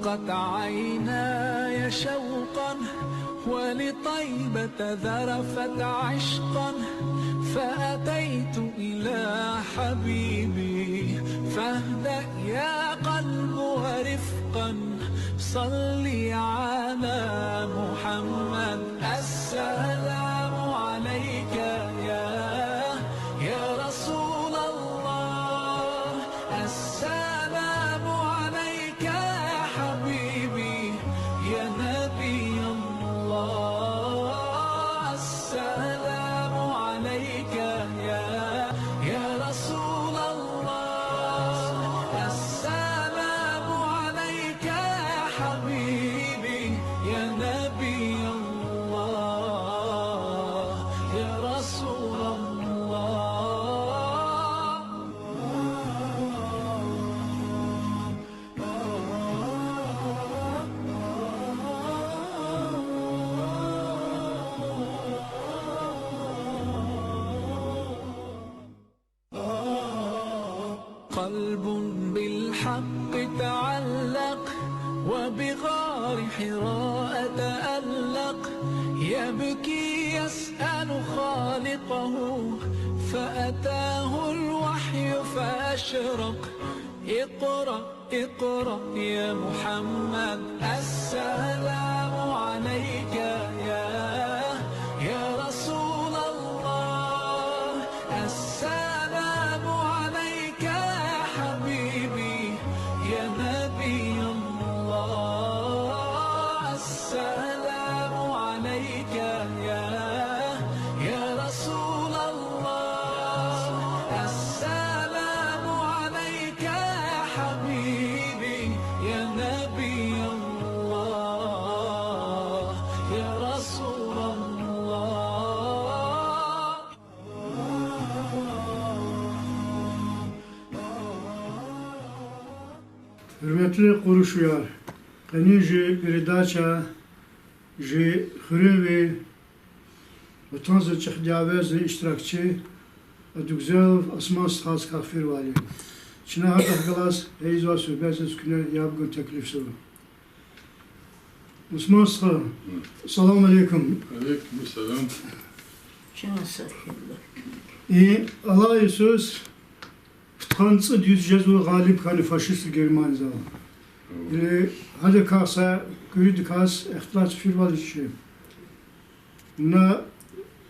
ضاقت عيناي شوقا ولطيبة ذرفت عشقا فأتيت إلى حبيبي فاهدأ يا قلب ورفقا صلي على محمد. السلام عليك يا رسول الله، السلام عليك يا حبيبي يا نبي الله، السلام عليك يا رسول الله، السلام عليك يا حبيبي يا نبي الله يا رسول الله. قلب بالحق تعلق وبغار حراء تألق يبكي يسأل خالقه فأتاه الوحي فأشرق. اقرأ اقرأ يا محمد. السلام عليك يا رسول الله، السلام عليك يا حبيبي يا نبي الله، السلام عليك يا رسول الله، السلام عليك يا حبيبي يا نبي الله يا رسول الله. Hürmetli konuşuyor. Kanıcı передача же хрюви وتنزل تحديابز iştirakçı güzel asman sahas kafir vali. Çin'e hatta kalas heyzva söhbesiz güne yapgın teklif soru. Osman Sıha, selamun aleyküm. Aleyküm selam. Allah Yesus Tanrısı düzcezu galip kanı faşist Germaniza. Hadi kasa görüdü kas ihtilaç firmalı şey. Na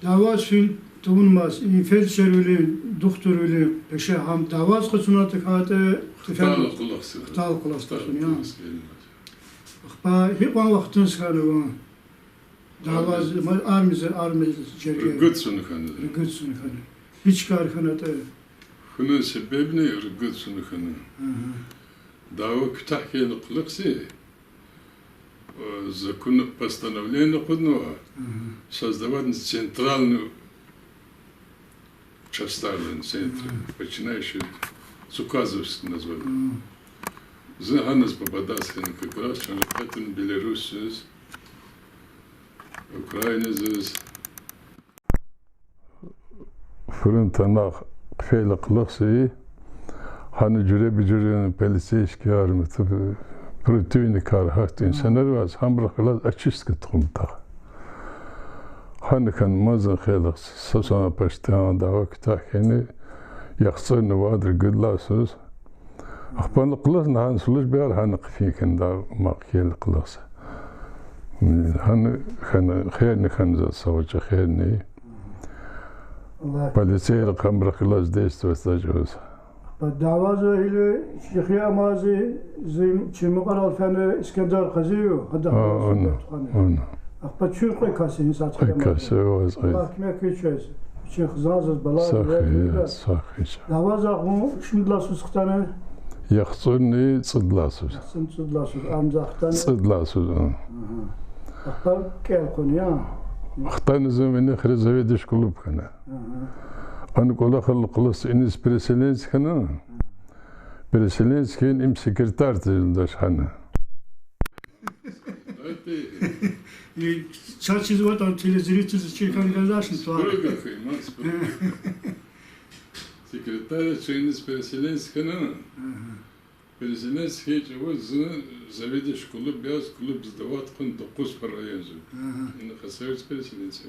davaz fin tuğunmaz. Felçer öyle, doktor öyle peşe ham davaz kısmına tıkadı. Kıtal kulaksı. Kıtal kulaksı ya. Hep vaktin sıkarı var. Davaz armize cerge. Rıgıtsını kanı. Rıgıtsını kanı. Hiç kar kanatı. Bunun sebebi ne? Rıgıtsını kanı. Dava Kütahya'nın kulaksı. Закон постановления Куднова создавать центральную частарную центр, начинающий с указовского названия. Заганас попадался как раз, что это Беларусь, Украина здесь. Фронтанах фейлы кылыксы, ханы жүре бижүрен полицейский армия противник архат insanlar var. Ham bırakırlar açışkı tıkımda. Hani kan mazın xelik sasana paştan dava Kütahya'nı yaxsını vardır gıdlasız. Akbanlı kılas nahan suluş bir hani kıfiyekin da makiyeli kılası. Hani xeyrini xanıza savaşa xeyrini. Polisiye kan bırakırlar deyist vestajıyoruz. Davazı ile Şeyh Amazı Çimukar Alfani İskender Kazıyor. Hadi onu. Akba çünkü kasını satıyor. Kası o az. Bakmaya geçiyoruz. Şeyh Zazız bala. Sahih. Davazı akımı şimdi lasuzktanı. Yaxsını çıdlasız. Çıdlasız. Amzaktan. Çıdlasız. Akba gel konuya. Aktan zemini xrizave diş kulüp kana. Hani kola kılıs iniz Preselenski'nin Preselenski'nin im sekreter tezildaş hani. Çarşıda var da teleziritiz çekan gazaşın tuğa. Sekreter iniz Preselenski'nin Birisiniz hiç o zavede şkolu beyaz kulu bizde vatkın 9 para yazıyor. Yine kasayız birisiniz.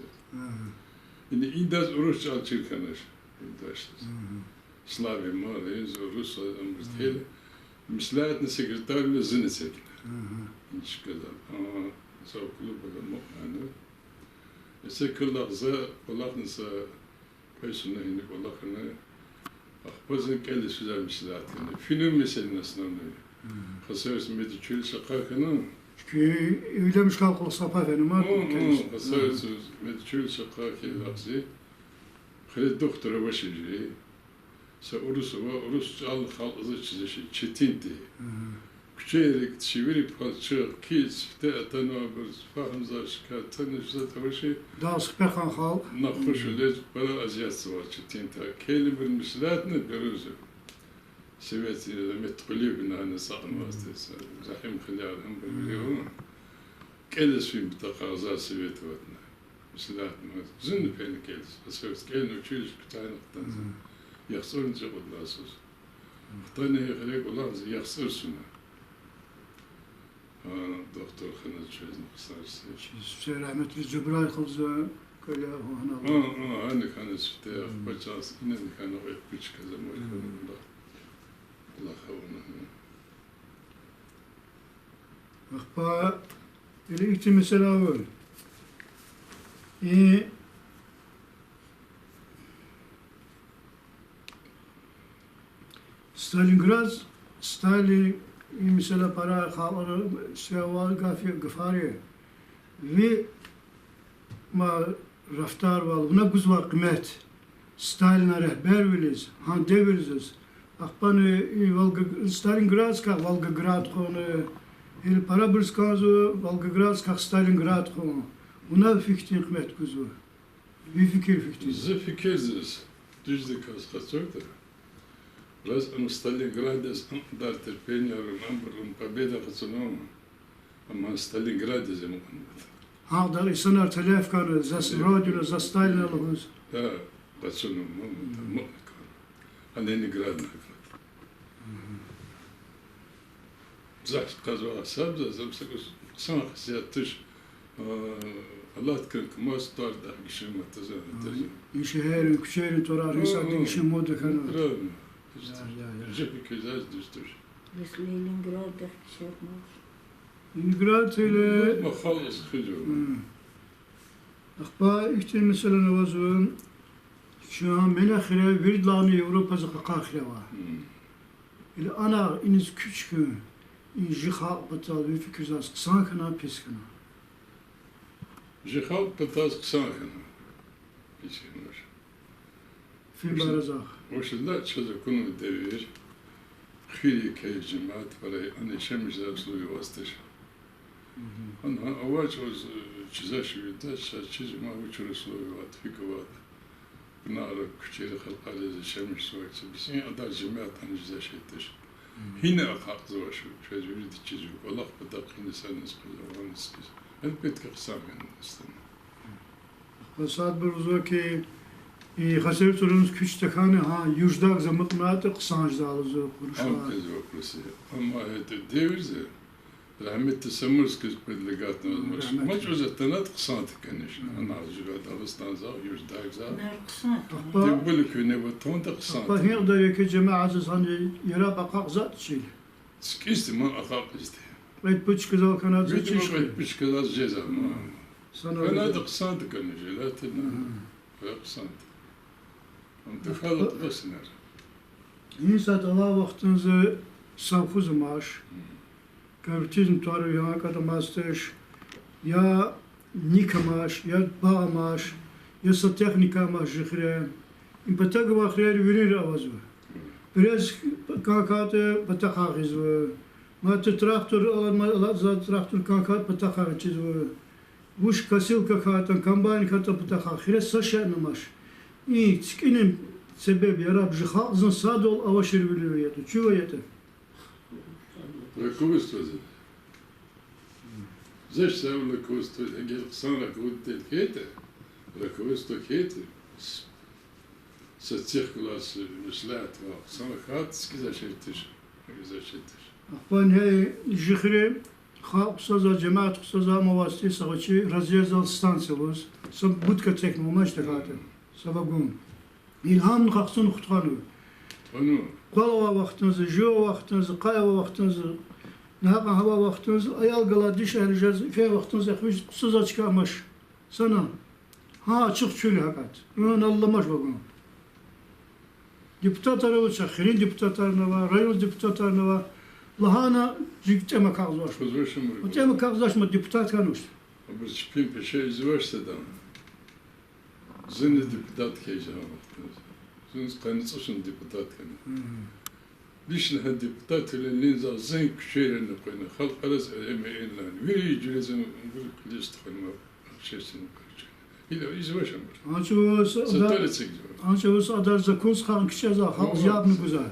Yine indaz Rusça alçırkanır. Slavi malıyız, Rus amrıstel. Mislayetli sekreterle zını çekilir. Hiç kadar. Sağ kulu böyle muhtemelen. Ese kılakza, kulaknısa kaysına hindi kulakına. Bazen kendi süzermiş zaten. Film meselesine anlıyor. Kasayız medikül şakakına. Ki öylemiş kalkılı sapa efendim. Kasayız medikül şakakı lakzi. Kırık doktora başıcı. Sa Rusça al halkızı çizişi. Çetindi. Küçüğerek çevirip kalçık, kiz, teatan abur, fahımza şikat, tanışza tavaşı. Daha sıkbekan hal. Nakhoş öyle bana aziyatsı var çetinta. Kelim bir mislatını görürüz. Seviyetiyle de metkulü binanı sağlamazdı. Zahim khilâlhım biliyor mu? Kelis film bitakaza seviyeti vatna. Mislatını. Zünlü peyni kelis. Asıyoruz. Kelin uçuyuz kütahınıktan. Yaksırınca kudlasız. Kıtani yıkırık olan yaksırsın. Doktor Khanız çözüm kısarsı. Rahmetli Cebrail kılza köle ona. Hani Khanız işte bacağız. Yine Khanız hep güç kazanıyor. Allah havunu. Akba öyle iki mesela var. Stalin mesela para kavramı seval gafari ve ma raftar var buna güzel kıymet Stalin'e rehber veriz han deviriz akbanı Stalingrad ka Volgograd konu el para burskazo Volgograd ka Stalingrad konu buna fikir kıymet güzel bir fikir. Zı fikirsiz düzlük kaskatıyordu. Раз в Сталинграде дар терпения роман победа пацаном, а Сталинграде зимой. Ha da insanlar telef kanı, zas radyo, zas Stalin alıyoruz. Да, пацаном, а Ленинград. Зах казва сабза, замсакус сам хсиятыш. Allah kırkmaz tarda kişi matazı. İşehrin, küçehrin torar, insan kişi modu kanı. Жепи кизаз düştür. Если Ленинград çıkmaz. Leningrad ile Mahallas hücum. akba işte mesela nevazın şu an menahire virdlanı Avrupa'da kakakre var. İle ana iniz küçük in jiha batal bir fikir zas kısan kana pis kana. Jihal pataz kısan. Geçirmiş. Film barazak. Oşunda çözükünü devir. Xiri key cemaat parayı anlaşamışlar suyu vasıtış. Ana avaç oz çizaşı vida çizma uçuru suyu vat fikovat. Buna ara küçeri halkale şemiş suyu bisin adar cemaat anlaşaş etmiş. Yine haklı var şu çözülü çizim. Allah batak yine sanız kızarvanız. Elbette kısa ben istemem. Saat bir uzak ki Xasir turumuz küç tekanı ha yüzdak zamitnatı kısancdağızı kuruşlar. Herkes okurası. Ama devirse rahmetli Samurskiz predlegatını maç özetlenat kısantık eniş. Anazcıva Dağıstan zağ, yüzdak zağ. Nerksan. Tebülü köyüne vaton da kısantık. Bak ne kadar ki cemaatı hani yara bakak zat şey. Skisti man akak isti. Evet bu çıkızal kanat zat Gücüm şey. akak biç kadar ceza mı? Sana Fena da kısantık eniş. Latin kısantık. Tıkalı tıkasınlar. İnsat Allah vaktinizi savkuz maaş. Kavtizm tuarı yana kadar masteş. Ya nika maaş, ya bağ maaş, ya satehnika maaş jıkhre. İmpatak vakhre verir avazı. Biraz kankatı patak ağızı. Mat traktör Allah zat traktör kankat patak ağızı. Vuş kasil kakatan kambayn kata patak ağızı. Saşa namaş. İyi, çıkının sebebi yarab jihazın sadol avaşır biliyordu. Çuvayete. Rukovodstvo za. Zašto se ovo rukovodstvo, sam rukovoditelj hete, rukovodstvo hete, sa cirkulas mišljati, samo hatski zašetiš. Güzel şeydir. Akban hey jihri خاصة جماعة خاصة مواسطة سوتشي رزيز الستانس وز سب بودكا تكنوماش تكاتة سبقون إلهام نخصون خطانو Onu قالوا وقتنز جو وقتنز قايوا وقتنز نهاقا هوا وقتنز أيال قلا ديش أرجاز في وقتنز أخوش سوزا çıkarmış sana ha açık çölü hakat ön anlamaş bakın депутаттары болса хрен депутаттарына var район депутаттарына var lahana жигтема кагзаш kızmışım. тема кагзашма депутат кануш Biz şipin peşe üniversiteden. Zını deputat keyeceğim vaktiniz. Zını kanıtsızın deputat kanı. Dişin ha deputat ile linza zın küçüğlerine koyun. Halk arası emeğinden. Veri cülezin bir list koyma. Şeysini koyacak. İle izvaşım var. Sattarı çekiyor. анча адар закус хан кичеза хал явно гузар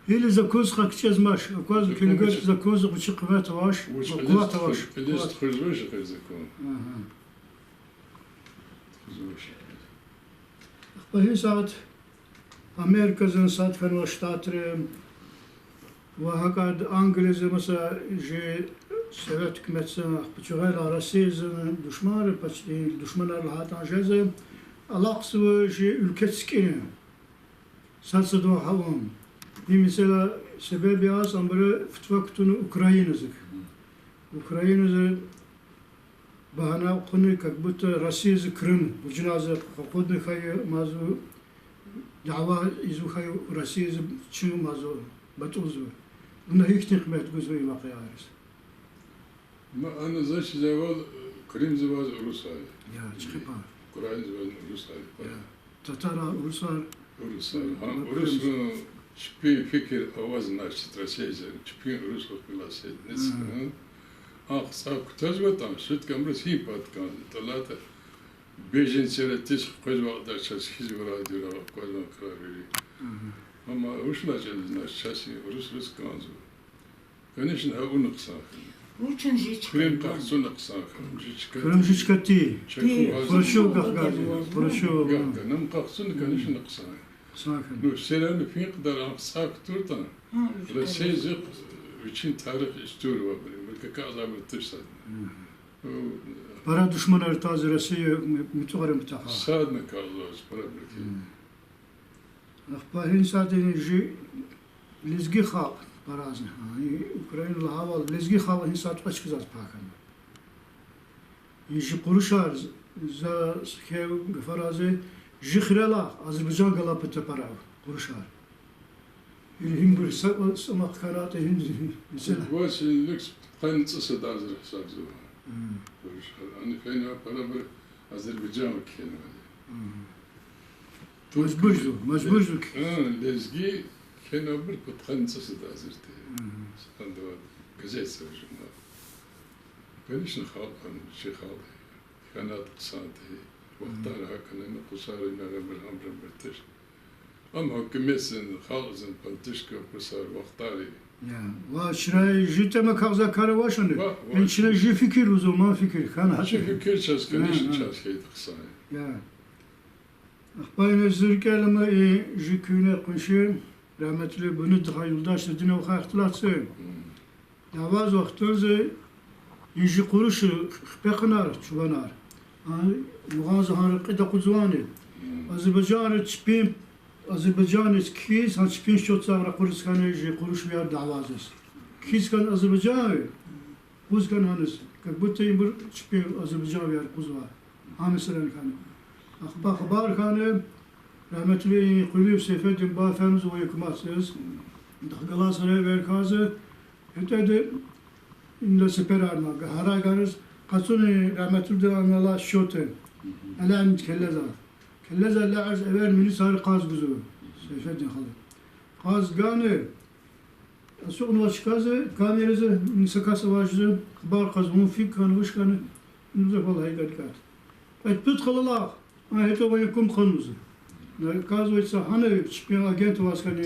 или закус хан кичезмаш кваз килгат закус учи кват ваш кват ваш List kızmış kızıkon. Kızmış. Бахи саат Америкадан саат фан штатры وهكذا انجليزي مثلا جي سويت كمتسا بتشغل Россияның düşmanı почти düşmanlar hatan jeze alaqsı جي ülketskini sarsadı havan bir mesela sebebi az ambre fıtvakutunu Ukrayna'zık Ukrayna'zı bahana konu как будто Россия Крым бужназы хоходны хай мазу дава изу хай Россия чын мазу батузу бuna hiç hikmet gözüyle bakıyoruz. Ma ana zaş zeval Krim zeval Rusya. Ya çıkıpa. Kur'an zeval Rusya. Ya Tatara Ruslar Rusya. Ha Rusya şüphe fikir avazına strasiyece. Şüphe Rusya klasiyet. Nesne. Aksa kutazvatan süt kamrız hipat kan. Talata bejin seretis kozvaqda çaskiz radyo kozvaq kraveri. Ama uşlacağız şasi Rus kanzu. Конечно, ha unqsa. Очень жить. Крым kahsu naqsa. Kırım şişkati. Proşu kahgar. Proşu. Nam kahsu конечно naqsa. Sakın. Ну, selanı fin kadar aqsa turtan. Rusya için tarih istiyor var. Belki azam tırsan. Para düşmanları tazı Rusya mütuğarı mütaha. Sadne kallos para belki. Akbahin sadece ji lizgi xalq barazı. Ukraynalı hava lizgi xalq insat açıkçası pakan. Ji quruşar za xev farazı jixrela Azerbaycan galapıta para quruşar. İlhim bir samak kanatı hindi mesela. Was lüks kanıtsız da hazır saksı. Hani fena para bir Azerbaycan kelime. Mecburdu. Lezgi kena bir kanıtsız da hazır. Standa güzel savcımda. Конечно, халкан, шихал. Kanat sanatı. Vaktar hakkında kusarına ramazan berteş. Ama hükümetin halkın pantışka kusar vaktarı. Ya, va şuraya jiteme kavza karavaşanı. Ben şuraya ji fikir uzman fikir kanat. Şu fikir çalışkanışın çalışkaydı kısa. Ya. Akbayın zırkelime jiküne kuşu rahmetli bunu daha yoldaşlı dine oka ihtilatsı. Ya bazı vaktınızı inji kuruşu pekınar, çuvanar. Muğazı harıkı da kuzvanı. Azerbaycan'ı çipim Azerbaycan'ı kiz han çipin şotsavra kuruskanı ji kuruş ver davazız. Kiz kan Azerbaycan'ı kuzkan hanız. Как будто им bir çipin Azerbaycan ver kuzva. Hamısıran kanı. Akbar kanı rahmetli Kulüp Seyfettin Bafemiz o yıkmazsız. Galatasaray verkazı ötede inda seperarna. Haragarız kasuni rahmetli devanala şoten. Alan kelleza. Kelleza la'az evvel milisar kaz guzu. Seyfettin halı. Kaz ganı Asukun vaçkazı kamerası nisakası vajdı. Bar kaz mufik kanı uş kanı. Nuzak vallahi dikkat. Etput khalala. Ahete ve kum khanuzu. Kaz ve sahane çıkıyor agent vaskanı.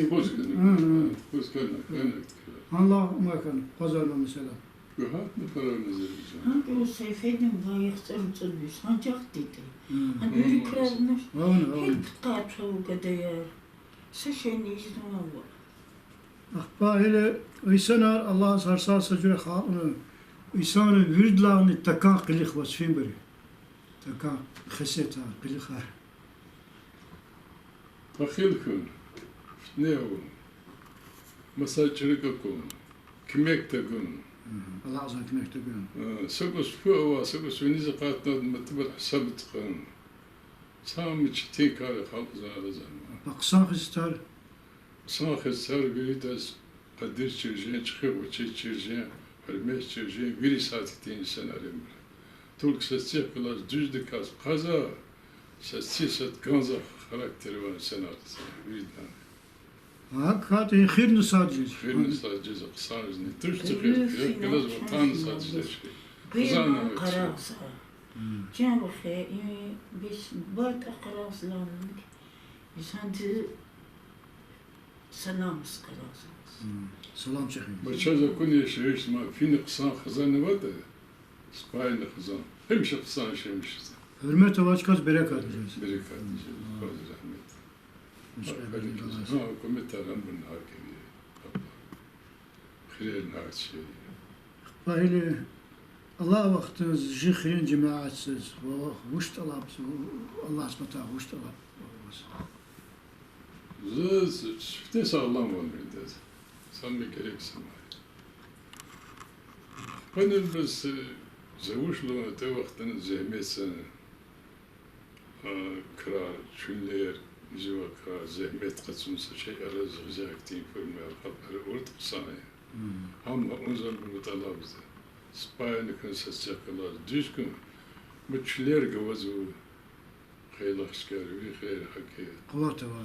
Allah makan pazarda mesela. Rahat mı para Azerbaycan? Hangi o seyfedin bayıqsın çılmış. Ancak dedi. Hani yüklermiş. Hep kaçı o kadar. Seşeni izin var. Hele İsa'nar Allah sarsa sacure khalını İsa'nın virdlarını takan kılık vasfin biri. Takan khaseta kılık. Bakil kun. Ne o? Masajcılık kun. Kimek de kun. Allah azza kemekte gün. Sakos fuwa sakos venize qatna matbal hesab tqan. Sam çitin kar halk zarazan. Baksan khistar San xesar guritas qadir çirjen çıkıyor o çirjen. Vermez çirjen bir saat tin senarim. Türk sesi kılar düzde kas qaza. Sesi sat kanza karakteri var senaryosu. Birden. hakikat khir sadece. Filmin sadece kısanızını. Türk çıkıyor. Kılas vatan sadece. Kıyamam kararsa. Cenab-ı Hak biz bat akaraslandık. Biz hadi selamız kararsanız. Selam çekin. Başaza kun yaşayış ma fini kısan kızanı var da. Spayını kızan. Hemşe kısan yaşamışız. Hürmet avaçkaz berekat diyeceğiz. Birikat diyeceğiz. Fazla rahmet. Ha, komentarım bunun hakkı. Khirel naat şey. Hele Allah vakti zikrin cemaatsiz ve huşt alab Allah subhanahu huşt alab. Şifte sağlam olmuyor dedi. Sen bir gereksin var. Benim biz zavuşluğuna te vaktinin zahmetsen kırar, çünler, jiva kırar, zahmet kaçınsa şey araz gıcaktin kurmaya kapları ortak sanayi. Ama ondan bir mutala bize. Spayını kınsas çakalar, düzgün. Müçler gavazı خير أشكاري خير حكي Allah teva.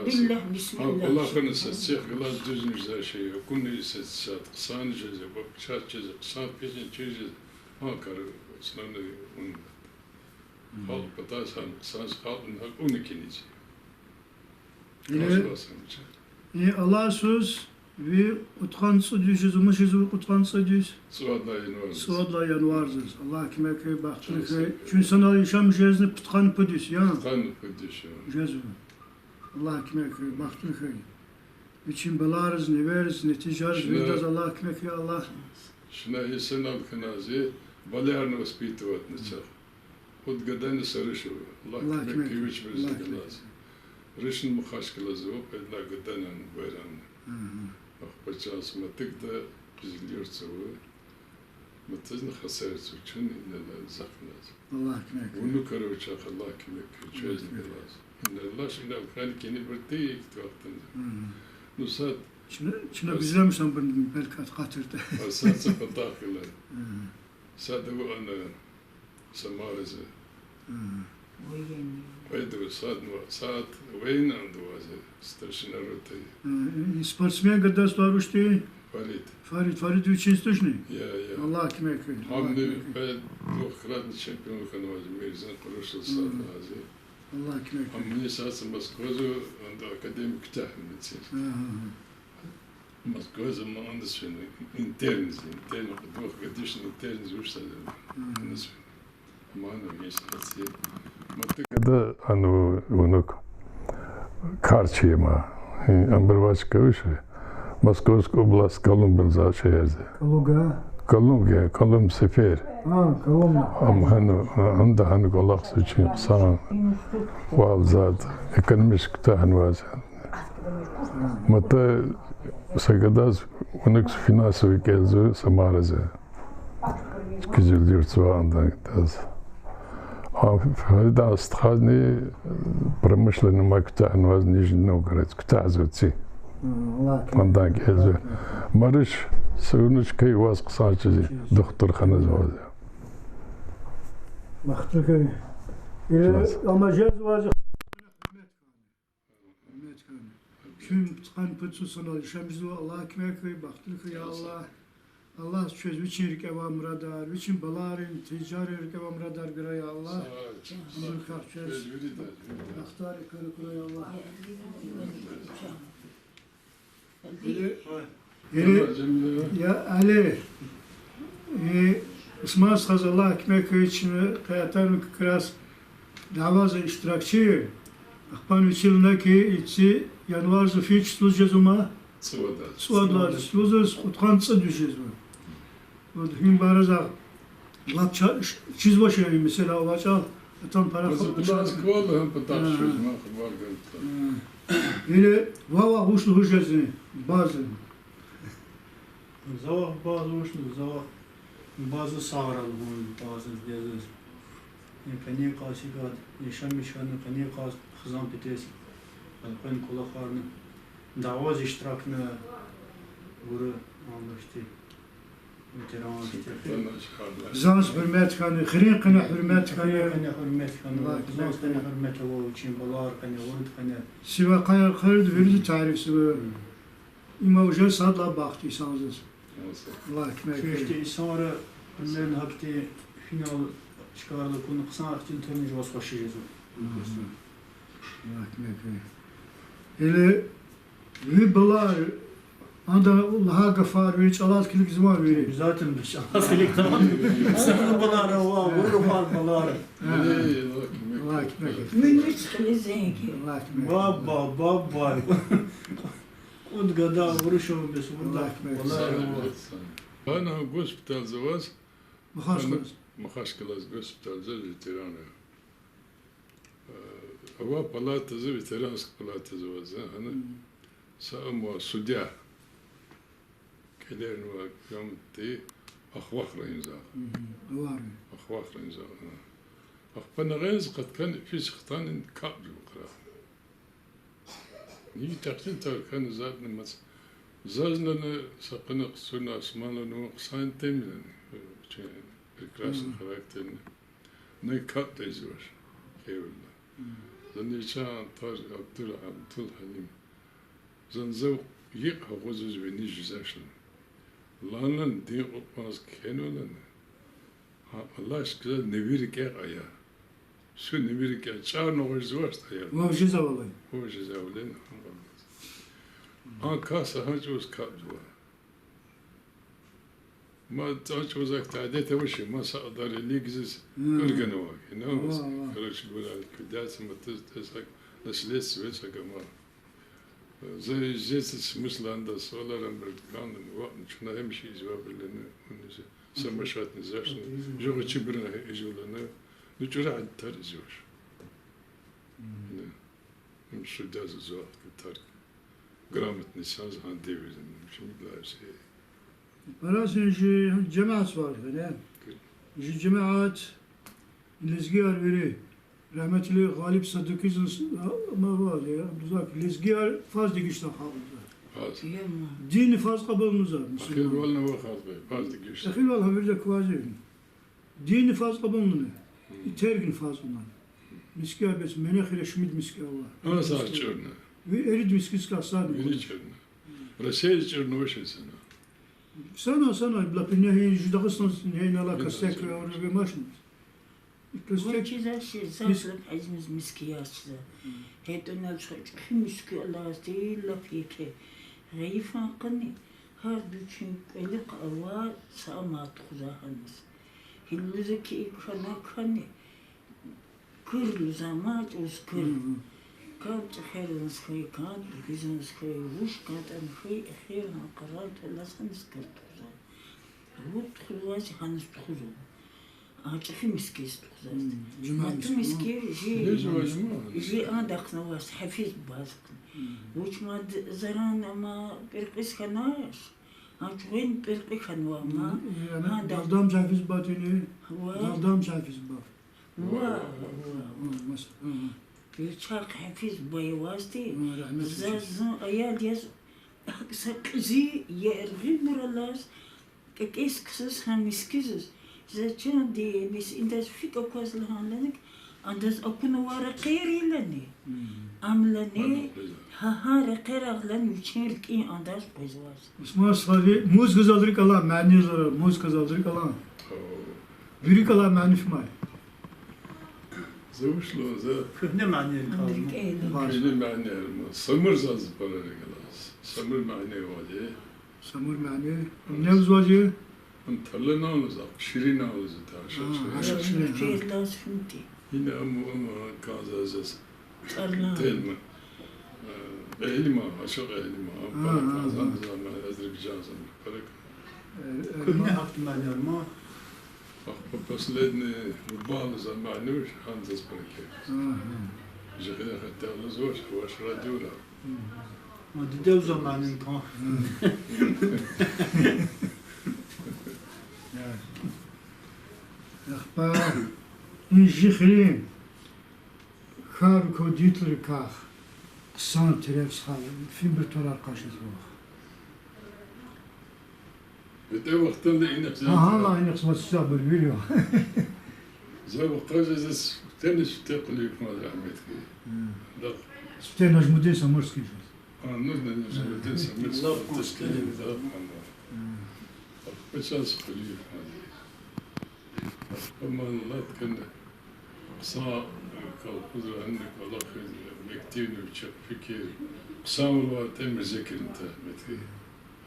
Billah, bismillah. Allah'ın sesi kılar düzgün güzel şey yok. Kunu sesi kısan cüze, bak şart cüze, kısan peşin cüze. Karı sınavını onun. Halk batarsan kısan halkın hak onu kinici. Allah söz ve utkansı düzüz, umışız utkansı düz. Suadla yeni var. Suadla yanvarzız. Allah kime köy baktırı köy. Çünkü sana yaşam jezni pıtkan pıdüs ya. Kan kudüş ya. Jezu. Allah kime köy baktırı köy. İçin belarız, ne veririz, ne ticarız, verdaz Allah kime köy Allah. Şuna insan al-kınazi, balayarını ospitavat neçak. Hud gadanı sarışı. Allah kime köy üç birisi kılaz. Rışın muhaş kılazı, o pedla gadanan bayramını. Bakacağız matık da kızılıyorsa bu. Matızını hasarısı için inanlar zakınaz. Allah kime köy. Bunu karı uçak Allah kime köy çözünü kılaz. İnanlar şimdi al-kani kini bir değil vaktinde. Nusat Çına bizlemişsen bunu belki katırdı. asat sapata kılar. Sadı bu ana samarızı. Haydi saat vayın andı vazı. Starşına rotayı. Sportsmen gadas varuştu. Farid üçün stoşni. Ya. Allah kime köy. Hamdi ben doktorat şampiyonluk kanavacı Merzan Kuruşul saat nazı. Allah kime köy. Hamdi saat Moskva'da anda akademik tahminetsin. Moskva'da mı andasın interniz doch gediş interniz uçsadı. Andasın. Mano yeşilsi. Matıkada anu unuk karçıyma. Ambervaçka şey. Moskovska oblast Kolumban zaşehirde. Kolum sefer. Kolumna. Anda hanı kolak için sağ valzat ekonomik tahan var. Mata sagadas unuk finansovi gelzu samarazı. Güzel diyor çoğundan das. Фарида страны промышленный мактан воз Нижний Новгород, ктазуци. Ondan geldi. Marış sığınışkı yuvaz kısaçızı doktorxana zavazı. Mahtıkı. Ama jez vazı hürmet kanı. Şun tıkan pıtsu sana işemiz Allah kime köy baktırkı ya Allah. Allah çöz için rikeva muradar, için baların ticari rikeva muradar göre ya Allah. Amr kahçöz. Aktar yukarı koy Allah. Ya Ali, İsmail Saz Allah kime köy için hayatın kıras davazı iştirakçı. Akpan 3 yılındaki içi yanvar zıfi çıtıl cezuma. Sıvada. Suadlar, sözü kutkansı düşeceğiz bu. Bu gün baraza lapça çiz başı mesela olacak. Tam para Nasıl kapı bu lazım kovalı hem pataş şu ma var gel. Öyle vava huşlu huşesini bazen. Zavak bazı hoşlu, zavak bazı sağralı bunun bazı yazır. Kaniye karşı kad, yaşamışanı kaniye karşı hızan pitesi. Ben kulaklarını davaz iştirakını vuru anlaştı. Veteran Bana çıkarlar. Zans hürmet kanı, kırın kanı hürmet kanı. hürmet kanı, zans kanı hürmet o için balar kanı, vurdu kanı. Siva kaya kırdı verdi tarifsi bu. İma uca sadla baktı sanız. Allah Şu ekmek. işte sonra bunların hakti final çıkardı konu kısa için turnaj vasfaşıyız. Allah ekmek. Hele ribalar anda Allah'a gafar verici Allah kilik zaman veriyor. Zaten bir şey. Asılık tamam. Sırrı balar var, vuru var balar. Allah ekmek. Münüskili zengi. Allah ekmek. Baba. Und gada vuruş olmuş burada. Allah ekmek. Balar var. Bana hospital zavaz, Muhaşkınız. Mahaşkalas hospital zavaz veteranı. Ava palatası veteransk palatası zavaz. Hani sağım sudya. Kelerin var kamti ahvakla imza. Var. Ahvakla imza. Bana gayz kat kan fisktan kabul kara. Niye taksin tarkan zaten mas. Zaznanı sakını suna asmanını kısan temlen. Прекрасный характерный. Ну и как ты живешь? Кевилла. Заничан таж Абдул Халим. Занзав ек хавозуз вени жизашын. Ланын дин опмаз кенолан. Allah aşkına nevirik ya aya. Şu nevirik ya çağır noğuz var ya. Muhaşiz avalı. Hoş zavlen. An kasa hanç uz kabzwa. Ma hanç uzak tadet başı ma sağdar ligziz ırganı var. Ne var? Karış böyle kıdas mıtız desak nasles ve sakama. Zey jesi smıslanda solarım bir kanın var. Şuna hem şey cevap verene onu samaşat nizasın. Jogu çibirine ejulana. Nücura antar izyor. Ne? Hem şu dazı zor tark. Gramatni saz han devizim. Şimdi bir şey. Parasın cemaat var. Cemaat lezgiyar veri. Rahmetli Galip Sadık'ın ama var ya. Uzak lezgiyar fazla güçten kaldı. Az. Yema. Dini fazla kabulümüz var. Akıl valna vakat be. Fazla güçlü. Akıl val haberde kvazi. Dini fazla kabulümüz. Tergin fazla. Miskiyar bes menekhere şmid miskiyar var. Ana sağ çörne. Ve erid miskis kasar. Biri çörne. Rasey çörne hoş sana. Sana blapine hey Judaistan hey nala kastek ve maşın. Вочизаши, зашлып азмиз мискияшса. Хетонал шоч химиски алаас дейла фике. Рейфан қани хар бүчин элик ава самат хузаханс. Хиллузеки ханакани. Кырлу замат ускыр. Кат хернс хой кат, бизнес хой уш кат ан хой херна қарал толасын скырт. Вот хулас ханс хузу. Ачхи мискис тузаст. Аты миски Ne cevacım жи андахна вас хафиз базк. Учмад заран ама перқис ханаш. Ачвен перқи ханвама. Daldam cafiz batini. Ва Daldam cafiz bat. ва. Перчак хафиз байвасти. Зазн аяд яз сакзи ерги муралас. Кекис ксис хан мискизис. Zачем de mis indas fika kwazlahanek andas akuna wara qerilani amlani ha raqeraglan yucherki andas bezwas İsmail Sadi muz kazaldırık Allah mani zarar muz kazaldırık Allah. Büyük Allah mani fmay. Zavuşlu za. Ne mani andrik kaldı? eyla Benim mani erma. Samır zaz paralı galas. Samır mani vali. Samur mani. Ne uzvacı? Antalya nağlıza. Şirin nağlıza taşır. ferlas funti Yine ama kazazız. tarla Telma. علما عشق علما بركة زمان أذربيجان زمان بركة كلنا حق معنى ما بس لأن بعض زمان نور هندس بركة جهنا حتى نزور واش راديونا ما تدو زمان كان أخبار إن جخرين خار كوديتر كاخ سان تريف سخال في بتولا قاشت روح بدأ وقت اللي إنك الله إنك سمعت السابر فيديو زي وقت جزء تاني تقلي ما رحمتك لا ستين نجمدين سمرسكي نزنا نجمدين سميت تشكيل ذا بس أسقلي هذه أما لا تكن صار كالقدرة عندك والله مكتين وشك فكر صار الوقت مذاكر أنت مثل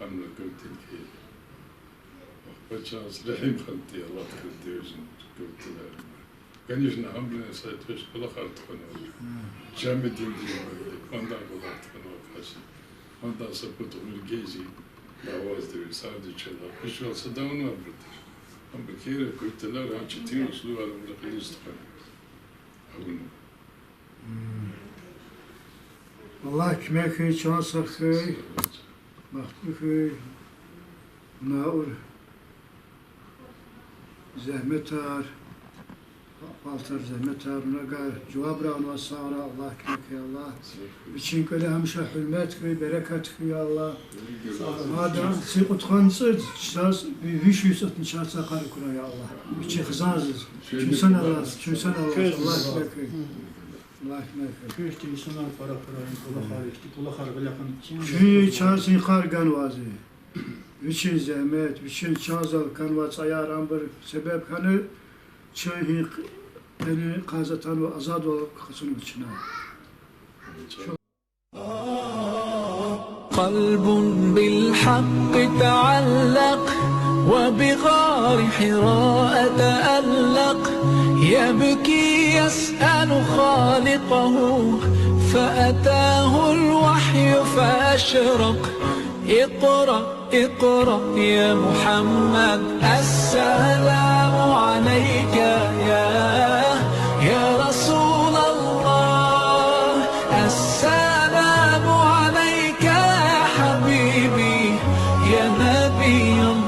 عمل قلت الكي بس رحيم خلتي الله خلتي وزن قلت له كان يجنا عملنا سايت فيش كل خالد خنا جامد دي فاندا بلاد خنا فاشل فاندا سبت الجيزي دعواز دي ساعد يشلا فيش ولا صدقنا برد أم بكير قلت له راح تشتين وصلوا على ملقي يستقبل أقول والله كما كي شانس خي بخت خي ناول زحمتار بالتر زحمتار نقار جواب را ونصارى الله كما كي الله بتشين كده همشة حرمتك بركتك يا الله هذا سيقط خانصد شاس بيشوس اتنشاس قال كنا يا الله بتشي خزانز شو سنة الله شو سنة الله كما كي الله كما كي كيشتي سنة فرا كل خارجتي كل خارج لكن شو شانسين خارجان وازي بتشي زحمت بتشي شازل كان وصيار أمبر سبب كان شيء يعني قازتان وأزاد وخصون بتشنا قلب بالحق تعلق وبغار حراء تألق يبكي يسأل خالقه فأتاه الوحي فأشرق اقرأ اقرأ يا محمد السلام عليك يا رسول الله السلام عليك يا حبيبي يا نبي الله